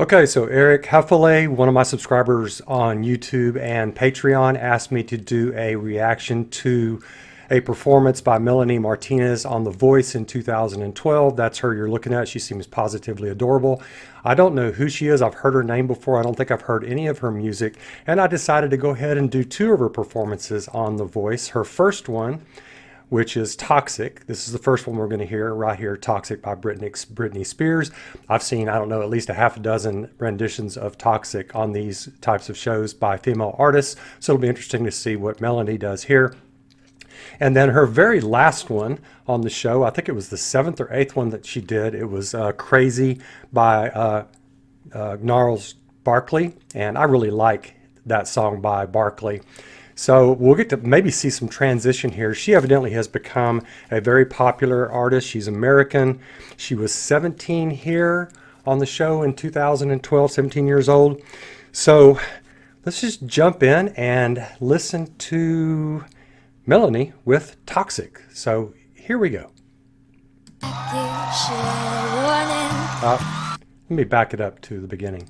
Okay, so Eric Heffele, one of my subscribers on YouTube and Patreon, asked me to do a reaction to a performance by Melanie Martinez on The Voice in 2012. That's her you're looking at. She seems positively adorable. I don't know who she is. I've heard her name before. I don't think I've heard any of her music. And I decided to go ahead and do two of her performances on The Voice. Her first one, which is Toxic. This is the first one we're going to hear right here, Toxic by Britney Spears. I've seen, I don't know, at least a half a dozen renditions of Toxic on these types of shows by female artists. So it'll be interesting to see what Melanie does here. And then her very last one on the show, I think it was the seventh or eighth one that she did. It was Crazy by Gnarls Barkley. And I really like that song by Barkley. So we'll get to maybe see some transition here. She evidently has become a very popular artist. She's American. She was 17 here on the show in 2012, 17 years old. So let's just jump in and listen to Melanie with Toxic. So here we go. Let me back it up to the beginning.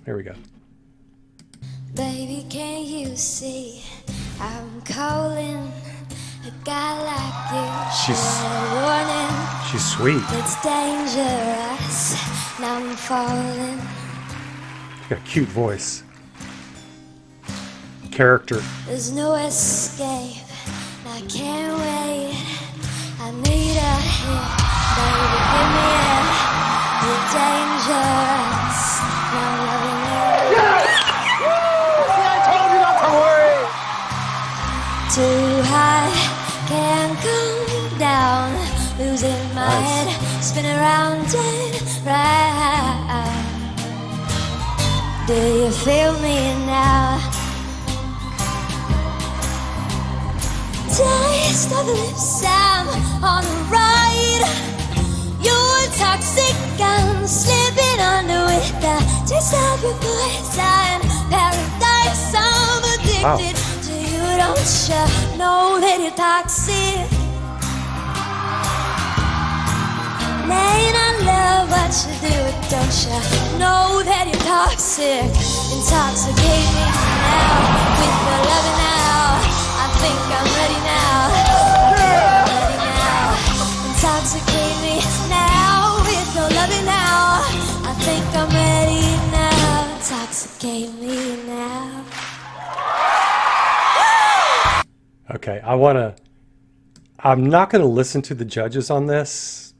There we go. Baby, can you see I'm calling a guy like you? She's sweet. It's dangerous. Now I'm falling. She's got a cute voice. Character. There's no escape. I can't wait. I need a hit. Baby, give me it. You're dangerous. Now I'm loving you. Too high, can't come down. Losing my head, spinning around and round. Do you feel me now? Taste of the lips, I'm on the ride. You're toxic, I'm slipping under with the taste of your voice. I'm paradise, I'm addicted. Don't you know that you're toxic? Man, I love what you do. Don't you know that you're toxic? Intoxicate me now with your loving now. I think I'm ready now. Ready now. Intoxicate me now with your loving now. I think I'm ready now. Intoxicate me now. Okay, I'm not going to listen to the judges on this.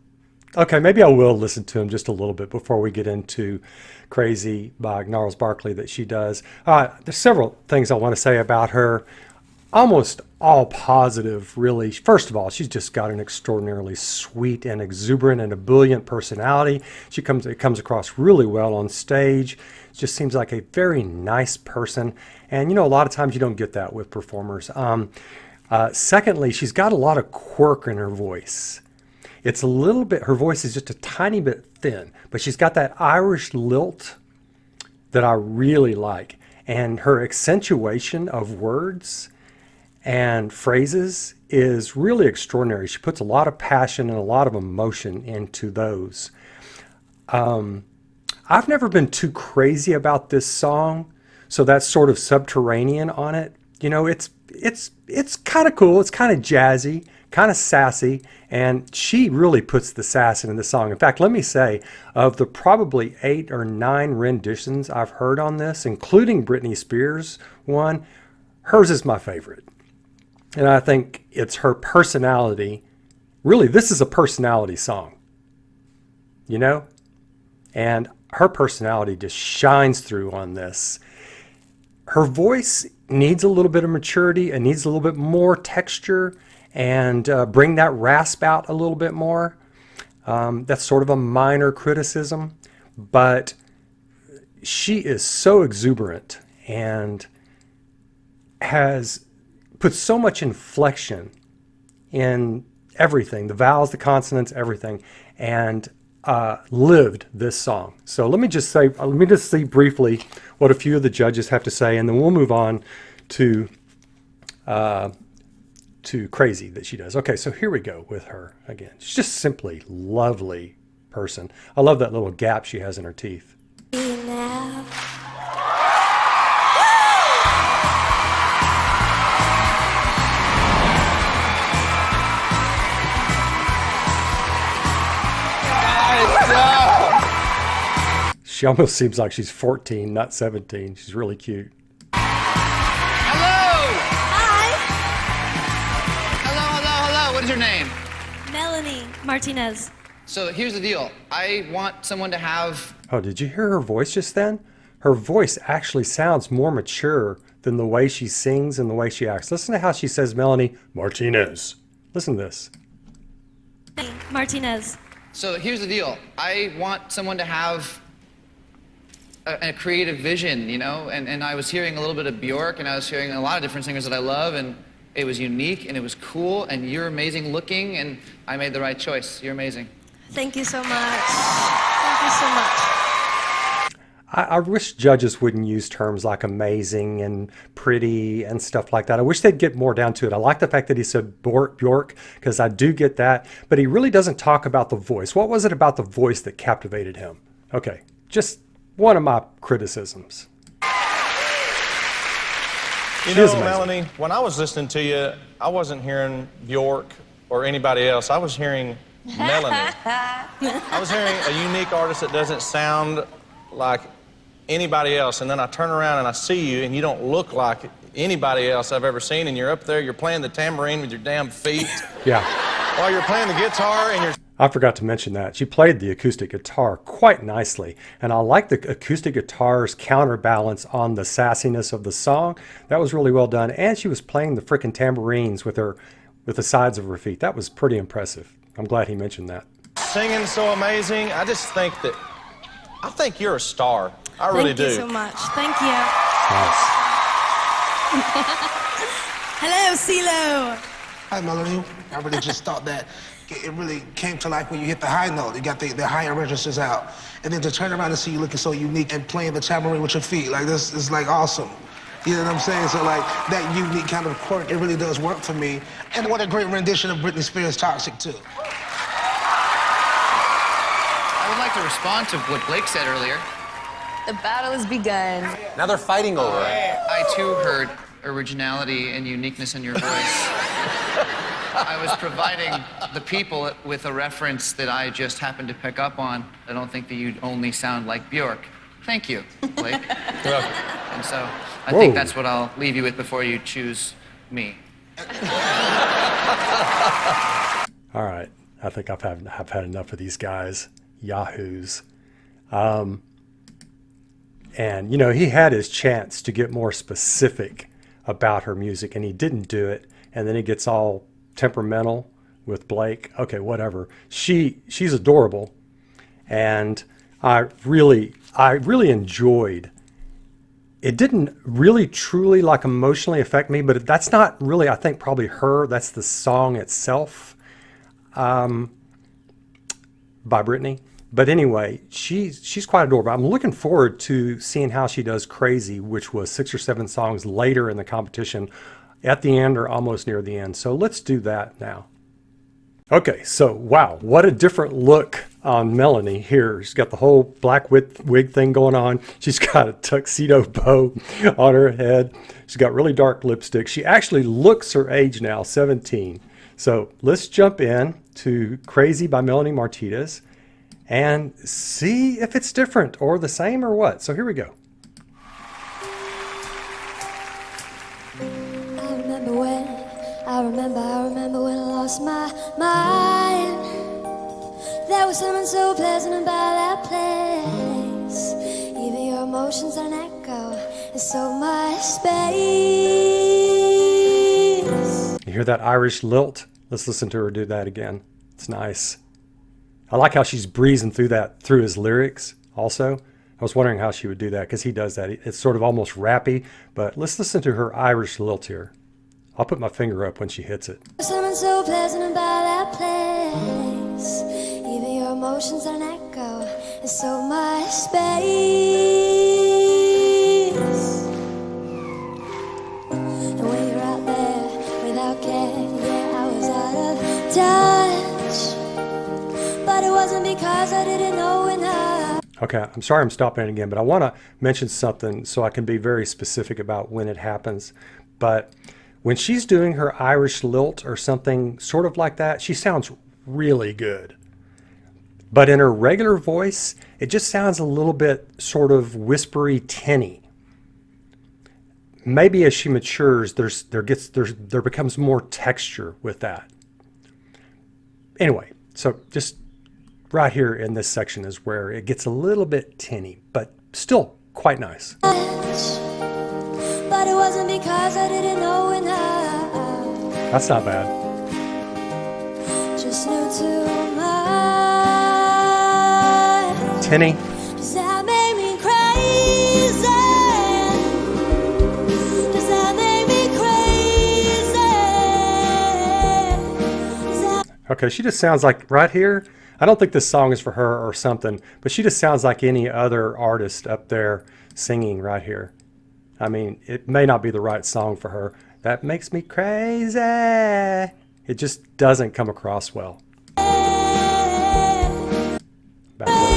Okay, maybe I will listen to them just a little bit before we get into Crazy by Gnarls Barkley that she does. There's several things I want to say about her. Almost all positive, really. First of all, she's just got an extraordinarily sweet and exuberant and ebullient personality. It comes across really well on stage. Just seems like a very nice person. And, a lot of times you don't get that with performers. Secondly, she's got a lot of quirk in her voice. It's a little bit, her voice is just a tiny bit thin, but she's got that Irish lilt that I really like. And her accentuation of words and phrases is really extraordinary. She puts a lot of passion and a lot of emotion into those. I've never been too crazy about this song, so that's sort of subterranean on it. It's kind of cool. It's kind of jazzy, kind of sassy, and she really puts the sass into the song. In fact, let me say, of the probably 8 or 9 renditions I've heard on this, including Britney Spears one, hers is my favorite. And I think it's her personality. Really, this is a personality song, and her personality just shines through on this. Her voice needs a little bit of maturity and needs a little bit more texture and bring that rasp out a little bit more. That's sort of a minor criticism, but she is so exuberant and has put so much inflection in everything, the vowels, the consonants, everything, and lived this song. So let me just see briefly what a few of the judges have to say, and then we'll move on to Crazy that she does. Okay, so here we go with her again. She's just simply lovely person. I love that little gap she has in her teeth. Now. She almost seems like she's 14, not 17. She's really cute. Hello! Hi, Hello. What is your name? Melanie Martinez. So here's the deal. I want someone to have... Oh, did you hear her voice just then? Her voice actually sounds more mature than the way she sings and the way she acts. Listen to how she says Melanie Martinez. Listen to this. Martinez. So here's the deal. I want someone to have a creative vision, you know? And I was hearing a little bit of Bjork, and I was hearing a lot of different singers that I love, and it was unique, and it was cool, and you're amazing looking, and I made the right choice. You're amazing. Thank you so much. Thank you so much. I wish judges wouldn't use terms like amazing and pretty and stuff like that. I wish they'd get more down to it. I like the fact that he said Bjork, because I do get that, but he really doesn't talk about the voice. What was it about the voice that captivated him? Okay, just one of my criticisms. You She is know, amazing. Melanie, when I was listening to you, I wasn't hearing Bjork or anybody else. I was hearing Melanie. I was hearing a unique artist that doesn't sound like anybody else. And then I turn around and I see you, and you don't look like anybody else I've ever seen. And you're up there, you're playing the tambourine with your damn feet Yeah, while you're playing the guitar, and you're... I forgot to mention that. She played the acoustic guitar quite nicely, and I like the acoustic guitar's counterbalance on the sassiness of the song. That was really well done, and she was playing the frickin' tambourines with the sides of her feet. That was pretty impressive. I'm glad he mentioned that. singing so amazing. I think you're a star. I really do. Thank you so much. Thank you. Nice. Hello, CeeLo. Hi, Melanie. I really just thought that it really came to life when you hit the high note. You got the higher registers out. And then to turn around and see you looking so unique and playing the tambourine with your feet, like this is like awesome. You know what I'm saying? So like that unique kind of quirk, it really does work for me. And what a great rendition of Britney Spears' Toxic too. I would like to respond to what Blake said earlier. The battle has begun. Now they're fighting over it. I too heard originality and uniqueness in your voice. I was providing the people with a reference that I just happened to pick up on. I don't think that you only sound like Bjork. Thank you, Blake. You're welcome. And so I Whoa. think that's what I'll leave you with before you choose me. All right, I think I've had enough of these guys, yahoos. And, you know, he had his chance to get more specific about her music, and he didn't do it. And then he gets all temperamental with Blake. Okay, whatever. She's adorable, and I really enjoyed. It didn't really truly like emotionally affect me, but that's not really, I think, probably her. That's the song itself, by Britney. But anyway, she's quite adorable. I'm looking forward to seeing how she does Crazy, which was 6 or 7 songs later in the competition, at the end or almost near the end. So let's do that now. Okay, so wow, what a different look on Melanie here. She's got the whole black wig thing going on. She's got a tuxedo bow on her head. She's got really dark lipstick. She actually looks her age now, 17. So let's jump in to Crazy by Melanie Martinez and see if it's different or the same or what. So here we go. I remember when I lost my mind. There was something so pleasant about that place. Even your emotions are an echo. There's so much space. You hear that Irish lilt? Let's listen to her do that again. It's nice. I like how she's breezing through his lyrics also. I was wondering how she would do that because he does that. It's sort of almost rappy, but let's listen to her Irish lilt here. I'll put my finger up when she hits it. Something so pleasant about that place. Even your emotions are an echo. There's so much space. And when you're out there without care, yeah, I was out of touch. But it wasn't wasn't because I didn't know enough. Okay, I'm sorry I'm stopping it again, but I want to mention something so I can be very specific about when it happens. But when she's doing her Irish lilt or something sort of like that, she sounds really good. But in her regular voice, it just sounds a little bit sort of whispery, tinny. Maybe as she matures, there becomes more texture with that. Anyway, so just right here in this section is where it gets a little bit tinny, but still quite nice. But it wasn't because I didn't know enough. That's not bad. Just knew too much. Tinny. Does that make me crazy? Does that make me crazy? Does that... Okay, she just sounds like right here. I don't think this song is for her or something, but she just sounds like any other artist up there singing right here. I mean, it may not be the right song for her. That makes me crazy. It just doesn't come across well. Back there.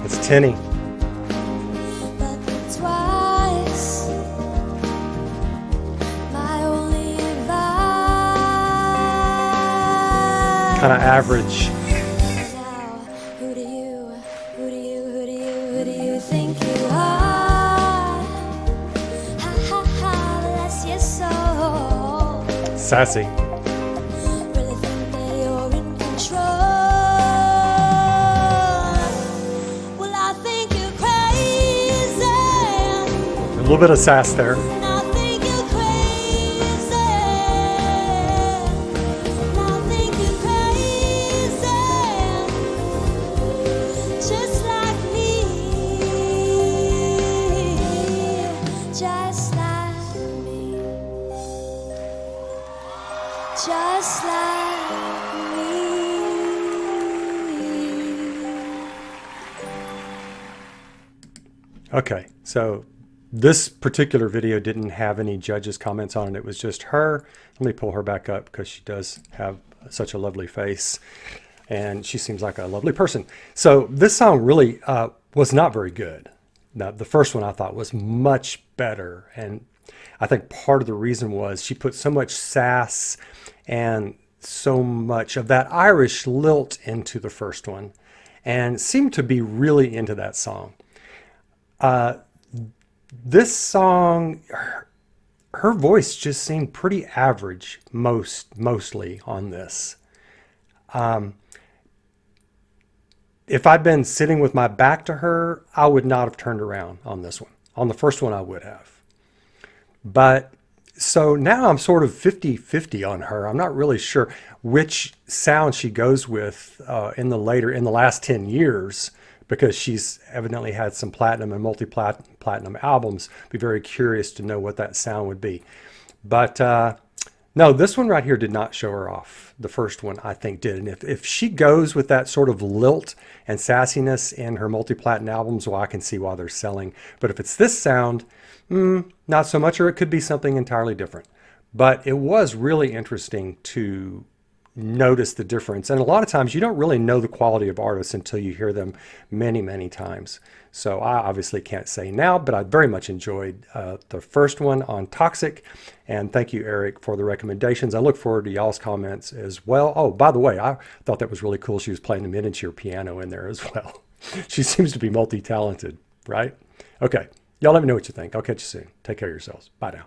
It's tinny. But twice, my only advice. Kind of average. Now, who do you think you are? Ha ha ha, bless your soul. Sassy. Really think that you're in control. Well, I think you're crazy. A little bit of sass there. I think you're crazy. I think you're crazy. Just like me. Just like me. Just like me. Okay, so this particular video didn't have any judges' comments on it. It was just her. Let me pull her back up because she does have such a lovely face and she seems like a lovely person. So this song really was not very good. Now, the first one I thought was much better. And I think part of the reason was she put so much sass and so much of that Irish lilt into the first one and seemed to be really into that song. This song, her voice just seemed pretty average mostly on this. If I'd been sitting with my back to her, I would not have turned around on this one. On the first one, I would have. But so now I'm sort of 50-50 on her. I'm not really sure which sound she goes with in the last 10 years, because she's evidently had some platinum and multi-platinum albums. Be very curious to know what that sound would be. But no, this one right here did not show her off. The first one, I think, did. And if she goes with that sort of lilt and sassiness in her multi-platinum albums, well, I can see why they're selling. But if it's this sound, not so much, or it could be something entirely different. But it was really interesting to notice the difference. And a lot of times you don't really know the quality of artists until you hear them many, many times. So I obviously can't say now, but I very much enjoyed the first one on Toxic. And thank you, Eric, for the recommendations. I look forward to y'all's comments as well. Oh, by the way, I thought that was really cool. She was playing a miniature piano in there as well. She seems to be multi-talented, right? Okay. Y'all let me know what you think. I'll catch you soon. Take care of yourselves. Bye now.